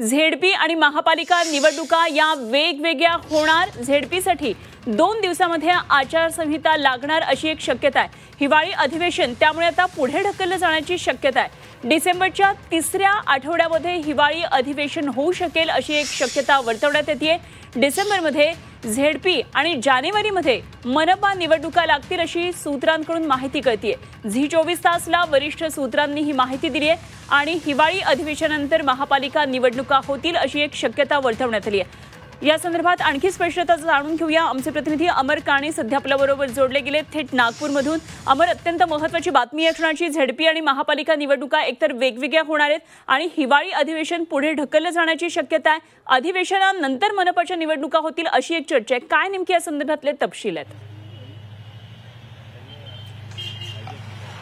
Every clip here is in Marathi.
झेडपी आणि महापालिका निवडणुका या वेगवेगळ्या होणार। झेडपीसाठी 2 दिवसांमध्ये आचारसंहिता लागणार अशी एक शक्यता आहे। हिवाळी अधिवेशन त्यामुळे आता पुढे ढकललं जाण्याची शक्यता आहे। डिसेंबरच्या 3ऱ्या आठवड्यामध्ये हिवाळी अधिवेशन होऊ शकेल अशी एक शक्यता वर्तवण्यात येते। डिसेंबरमध्ये झेडपी आणि जानेवारीमध्ये मनपा निवडणुका लागतील अशी सूत्रांकडून माहिती कळतीये। झी 24 तासला वरिष्ठ सूत्रांनी ही माहिती दिली आहे आणि हिवाळी अधिवेशनानंतर महापालिका निवडणुका होतील अशी एक शक्यता वर्तवण्यात आली आहे। या संदर्भात आणखी स्पष्टता जाणून घेऊया। आमचे प्रतिनिधी अमर काणे सध्या आपल्याबरोबर जोडले गेले थेट नागपूरमधून। अमर, अत्यंत महत्त्वाची बातमी असण्याची झेडपी आणि महापालिका निवडणुका एकतर वेगवेगळ्या होणार आहेत आणि हिवाळी अधिवेशन पुढे ढकललं जाण्याची शक्यता आहे। अधिवेशनानंतर मनपाच्या निवडणुका होतील अशी एक चर्चा आहे। काय नेमकी या संदर्भातले तपशील आहेत?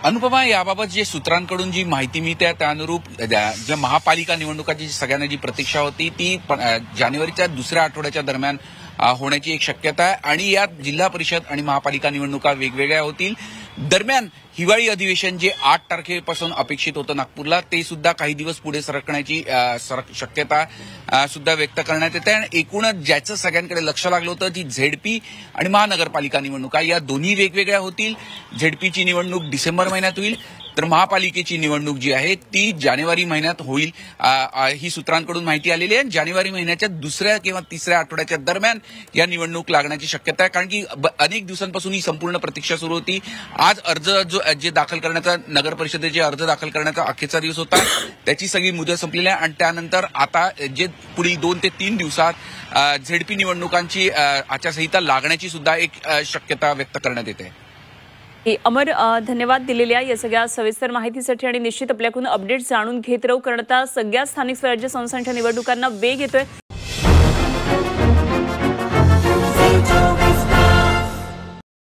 अनुपमा, याबाबत जे सूत्रांकडून जी माहिती मिळते त्यानुरूप ज्या महापालिका निवडणुकाची सगळ्यांना जी प्रतीक्षा होती ती जानेवारीच्या 2ऱ्या आठवड्याच्या दरम्यान होण्याची एक शक्यता आहे आणि यात जिल्हा परिषद आणि महापालिका निवडणुका वेगवेगळ्या होतील। दरम्यान हिवाळी अधिवेशन जे 8 तारखेपासून अपेक्षित होतं नागपूरला ते सुद्धा काही दिवस पुढे सरकण्याची शक्यता सुद्धा व्यक्त करण्यात येते। आणि एकूणच ज्याचं सगळ्यांकडे लक्ष लागलं होतं ती झेडपी आणि महानगरपालिका निवडणुका या दोन्ही वेगवेगळ्या होतील। झेडपीची निवडणूक डिसेंबर महिन्यात होईल तर महापालिकेची निवडणूक जी आहे ती जानेवारी महिन्यात होईल ही सूत्रांकडून माहिती आलेली आहे। जानेवारी महिन्याच्या 2ऱ्या किंवा 3ऱ्या आठवड्याच्या दरम्यान या निवडणूक लागण्याची शक्यता आहे, कारण की अनेक दिवसांपासून ही संपूर्ण प्रतीक्षा सुरू होती। आज जे दाखल करण्याचा नगर परिषदेचे अर्ज दाखल करण्याचा अखेरचा दिवस होता त्याची सगळी मुदत संपलेली आहे आणि त्यानंतर आता जे पुढील 2 ते 3 दिवसात झेडपी निवडणुकांची आचारसंहिता लागण्याची सुद्धा एक शक्यता व्यक्त करण्यात येते। अमर, धन्यवाद दिलेल्या या सगळ्या सविस्तर माहितीसाठी आणि निश्चित आपल्याकडून अपडेट्स जाणून घेत राहू, कारण आता सगळ्या स्थानिक स्वराज्य संस्थांच्या निवडणुकांना वेग येतोय।